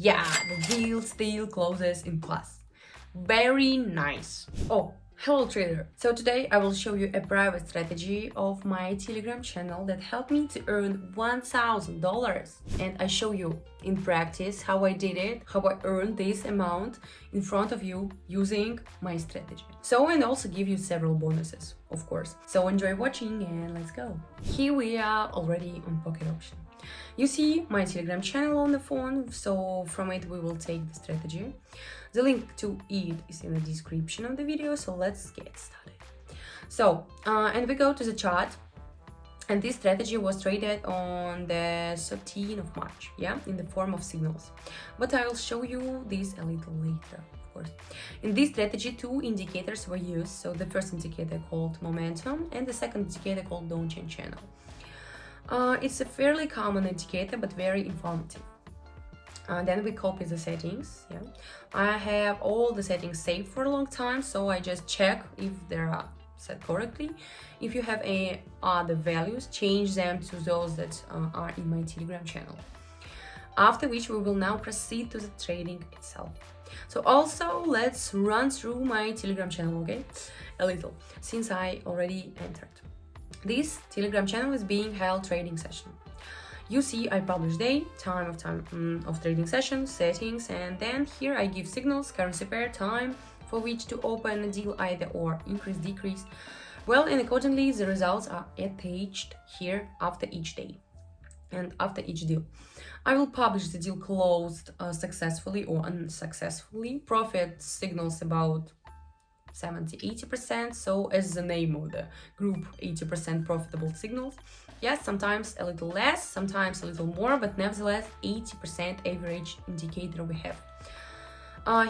Yeah, the deal still closes in plus. Very nice. Oh, hello trader. So today I will show you a private strategy of my Telegram channel that helped me to earn $1,000. And I show you in practice how I did it, how I earned this amount in front of you using my strategy. So, and also give you several bonuses, of course. So enjoy watching and let's go. Here we are already on pocket option. You see my Telegram channel on the phone, so from it we will take the strategy. The link to it is in the description of the video, so let's get started. So, and we go to the chart, and this strategy was traded on the 13th of March, yeah, in the form of signals. But I will show you this a little later, of course. In this strategy, two indicators were used, so the first indicator called momentum and the second indicator called downtrend channel. It's a fairly common indicator, but very informative. Then we copy the settings. Yeah, I have all the settings saved for a long time, so I just check if they are set correctly. If you have any other values, change them to those that are in my Telegram channel. After which we will now proceed to the trading itself. So also let's run through my Telegram channel, okay? A little, since I already entered. This Telegram channel is being held trading session. You see I publish day, time of trading session, settings, and then here I give signals, currency pair, time for which to open a deal either or, increase, decrease. Well, and accordingly the results are attached here after each day and after each deal. I will publish the deal closed successfully or unsuccessfully, profit signals about 70-80%, so as the name of the group, 80% profitable signals. Yes, sometimes a little less, sometimes a little more, but nevertheless 80% average indicator we have.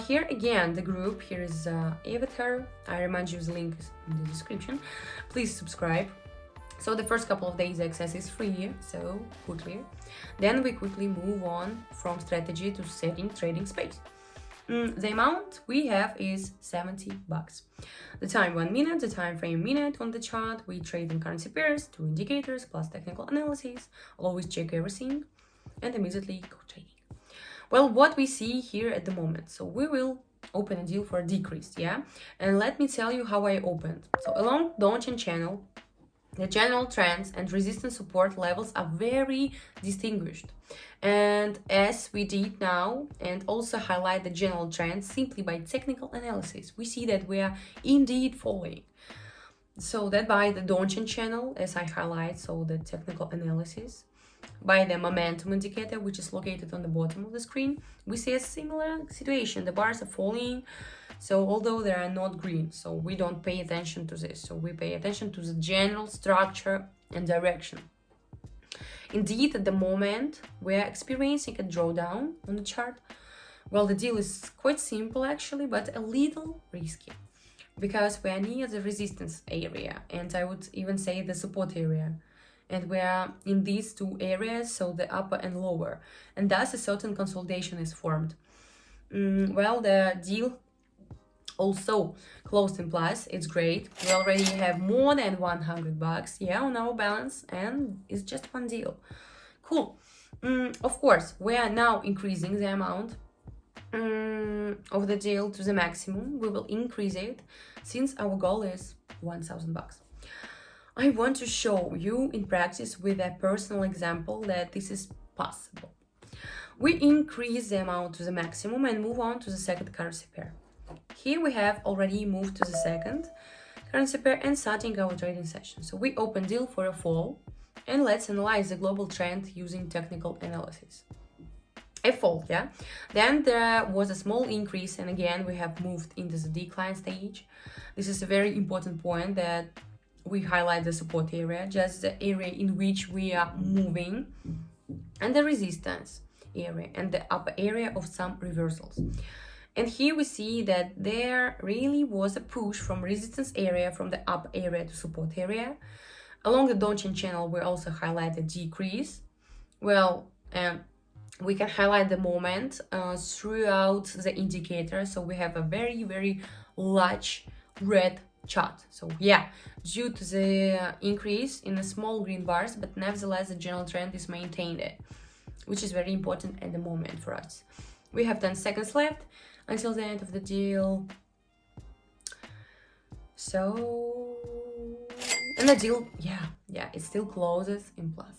Here again the group, here is avatar. I remind you the link is in the description. Please subscribe. So the first couple of days access is free, so quickly. Then we quickly move on from strategy to setting trading space. The amount we have is $70. The time 1 minute, the time frame minute on the chart. We trade in currency pairs, 2 indicators plus technical analysis. Always check everything and immediately go trading. Well, what we see here at the moment, so we will open a deal for a decrease, yeah, and let me tell you how I opened. So along downtrend channel, the general trends and resistance support levels are very distinguished. And as we did now, and also highlight the general trends simply by technical analysis, we see that we are indeed following. So that by the downtrend channel, as I highlight, so the technical analysis, by the momentum indicator, which is located on the bottom of the screen, we see a similar situation. The bars are falling. So although they are not green, so we don't pay attention to this. So we pay attention to the general structure and direction. Indeed, at the moment, we are experiencing a drawdown on the chart. Well, the deal is quite simple actually, but a little risky because we are near the resistance area, and I would even say the support area. And we are in these two areas, so the upper and lower, and thus a certain consolidation is formed. Well, the deal also closed in plus. It's great. We already have more than $100, yeah, on our balance, and it's just one deal. Cool. Of course, we are now increasing the amount of the deal to the maximum. We will increase it since our goal is $1,000. I want to show you in practice with a personal example that this is possible. We increase the amount to the maximum and move on to the second currency pair. Here we have already moved to the second currency pair and starting our trading session. So we open deal for a fall, and let's analyze the global trend using technical analysis. A fall, yeah. Then there was a small increase, and again we have moved into the decline stage. This is a very important point that we highlight the support area, just the area in which we are moving, and the resistance area and the upper area of some reversals. And here we see that there really was a push from resistance area from the up area to support area. Along the downtrend channel, we also highlight the decrease. Well, we can highlight the moment throughout the indicator. So we have a very, very large red chart. So yeah, due to the increase in the small green bars, but nevertheless, the general trend is maintained, which is very important at the moment for us. We have 10 seconds left until the end of the deal. So, and the deal, yeah, it still closes in plus.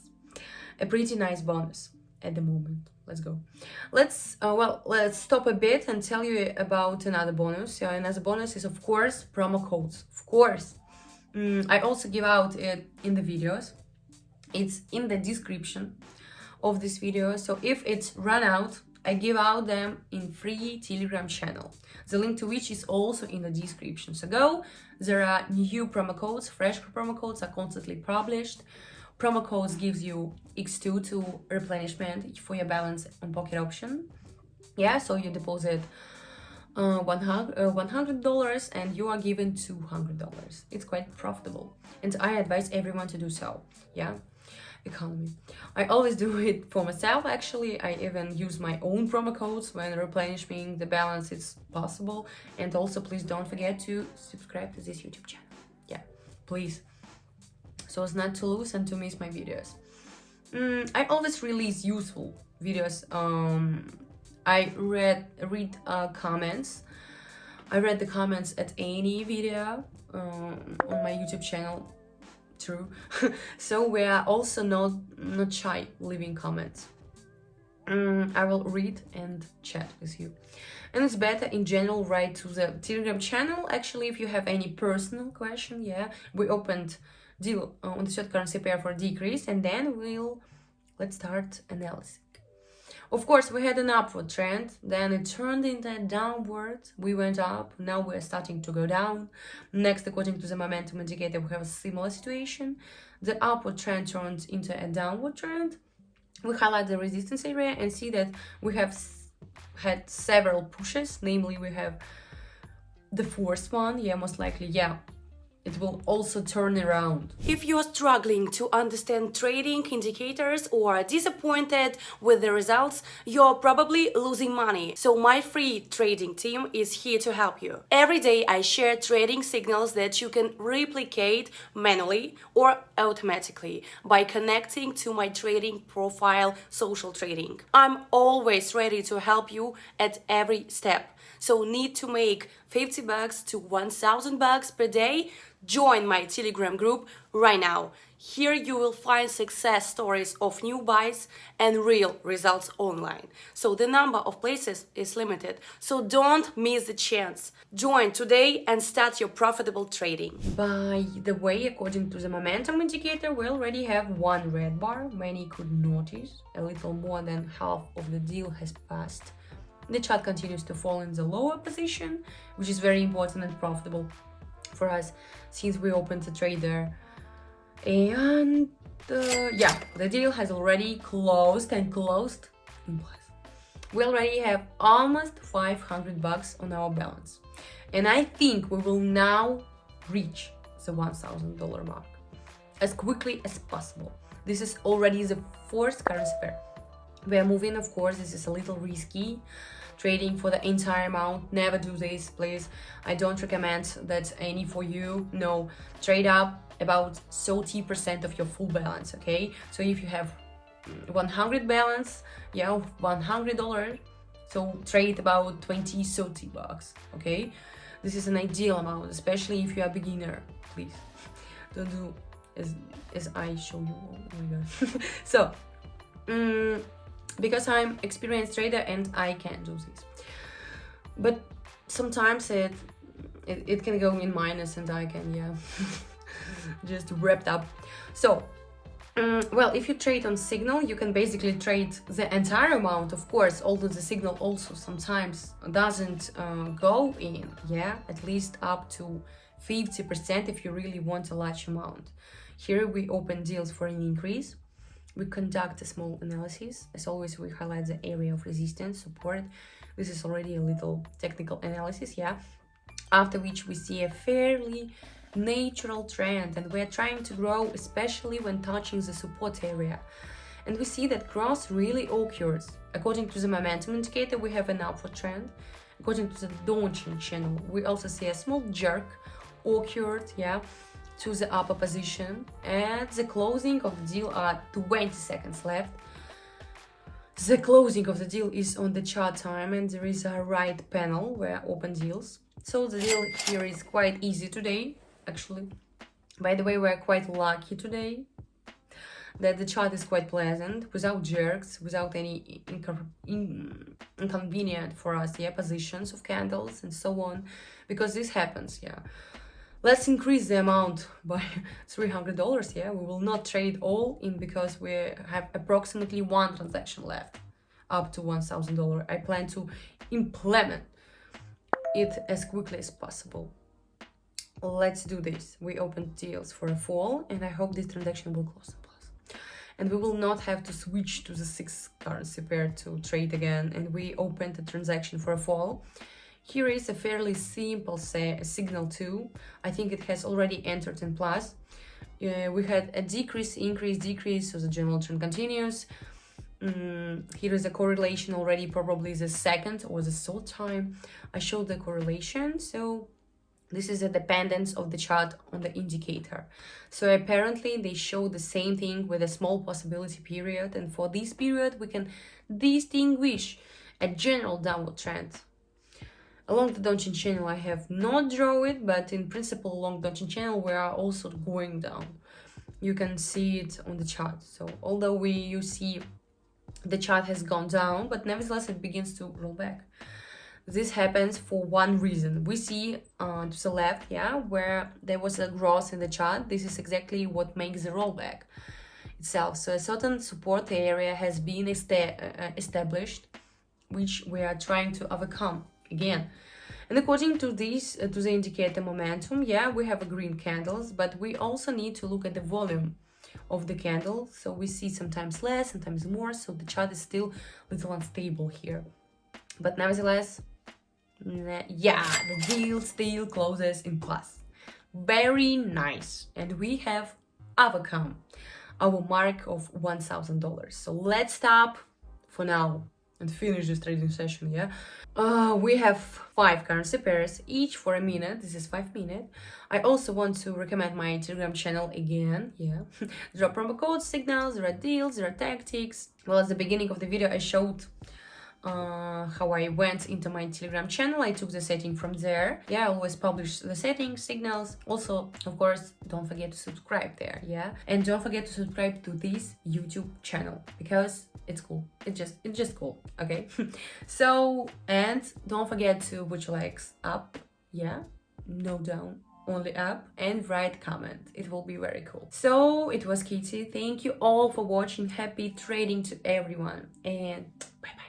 A pretty nice bonus at the moment. Let's go. Let's stop a bit and tell you about another bonus. Another bonus is, of course, promo codes. Of course. I also give out it in the videos. It's in the description of this video. So if it's run out, I give out them in free Telegram channel, the link to which is also in the description. So go, there are new promo codes, fresh promo codes are constantly published. Promo codes gives you X2 to replenishment for your balance on pocket option. Yeah, so you deposit $100 and you are given $200. It's quite profitable, and I advise everyone to do so. Yeah, economy. I always do it for myself. Actually, I even use my own promo codes when replenishing the balance is possible. And also, please don't forget to subscribe to this YouTube channel. Yeah, please, so as not to lose and to miss my videos. I always release useful videos. I read comments. I read the comments at any video on my YouTube channel. True. So we are also not shy leaving comments. I will read and chat with you. And it's better in general write to the Telegram channel. Actually, if you have any personal question, yeah, we opened deal on the short currency pair for decrease, and then let's start analysis. Of course, we had an upward trend, then it turned into a downward. We went up, now we're starting to go down. Next, according to the momentum indicator, we have a similar situation. The upward trend turned into a downward trend. We highlight the resistance area and see that we have had several pushes, namely we have the fourth one, yeah, most likely, yeah. It will also turn around. If you're struggling to understand trading indicators or are disappointed with the results, you're probably losing money. So my free trading team is here to help you. Every day I share trading signals that you can replicate manually or automatically by connecting to my trading profile, Social Trading. I'm always ready to help you at every step. So need to make $50 to $1,000 per day? Join my Telegram group right now. Here you will find success stories of new buys and real results online. So the number of places is limited, so don't miss the chance. Join today and start your profitable trading. By the way, according to the momentum indicator, we already have one red bar. Many could notice a little more than half of the deal has passed. The chart continues to fall in the lower position, which is very important and profitable for us since we opened the trade there. And yeah, the deal has already closed and closed in plus. We already have almost $500 on our balance, and I think we will now reach the $1,000 mark as quickly as possible. This is already the fourth currency pair we are moving. Of course, this is a little risky. Trading for the entire amount, never do this, please. I don't recommend that any for you. No, trade up about 30% of your full balance, okay? So if you have 100 balance, yeah, $100, so trade about 20-30 bucks, okay? This is an ideal amount, especially if you are a beginner. Please don't do as I show you. Oh my god. So because I'm experienced trader and I can do this, but sometimes it can go in minus and I can, yeah, just wrapped up. So well, if you trade on signal, you can basically trade the entire amount, of course, although the signal also sometimes doesn't go in, yeah, at least up to 50% if you really want a large amount. Here we open deals for an increase. We conduct a small analysis. As always, we highlight the area of resistance, support. This is already a little technical analysis, yeah. After which we see a fairly natural trend, and we're trying to grow, especially when touching the support area. And we see that growth really occurs. According to the momentum indicator, we have an upward trend. According to the Donchian channel, we also see a small jerk occurred, yeah, to the upper position. At the closing of the deal are 20 seconds left. The closing of the deal is on the chart time, and there is a right panel where open deals. So the deal here is quite easy today, actually. By the way, we're quite lucky today that the chart is quite pleasant, without jerks, without any inconvenient for us, positions of candles and so on, because this happens, Let's increase the amount by $300, we will not trade all in because we have approximately one transaction left, up to $1,000. I plan to implement it as quickly as possible. Let's do this. We opened deals for a fall, and I hope this transaction will close in plus. And we will not have to switch to the 6 currency pair to trade again. And we opened a transaction for a fall. Here is a fairly simple signal too. I think it has already entered in plus. We had a decrease, increase, decrease, so the general trend continues. Here is a correlation already, probably the second or the third time I showed the correlation. So this is a dependence of the chart on the indicator. So apparently they show the same thing with a small possibility period. And for this period, we can distinguish a general downward trend. Along the Donchian channel, I have not drawn it, but in principle, along the Donchian channel, we are also going down. You can see it on the chart. So although you see the chart has gone down, but nevertheless, it begins to roll back. This happens for one reason. We see to the left, where there was a growth in the chart. This is exactly what makes the rollback itself. So a certain support area has been established, which we are trying to overcome again. And according to this, to the indicator momentum, we have a green candles, but we also need to look at the volume of the candle. So we see sometimes less, sometimes more. So the chart is still a little unstable here. But nevertheless, the deal still closes in plus. Very nice. And we have overcome our mark of $1,000. So let's stop for now and finish this trading session, We have 5 currency pairs, each for a minute. This is 5 minutes. I also want to recommend my Telegram channel again, Drop promo codes, signals, there are deals, there are tactics. Well, at the beginning of the video, I showed how I went into my Telegram channel. I took the setting from there. I always publish the settings, signals. Also, of course, don't forget to subscribe there, And don't forget to subscribe to this YouTube channel because it's cool. It's just cool, okay? So, and don't forget to put your likes up, no down, only up, and write comment. It will be very cool. So, it was Kitty. Thank you all for watching. Happy trading to everyone, and bye-bye.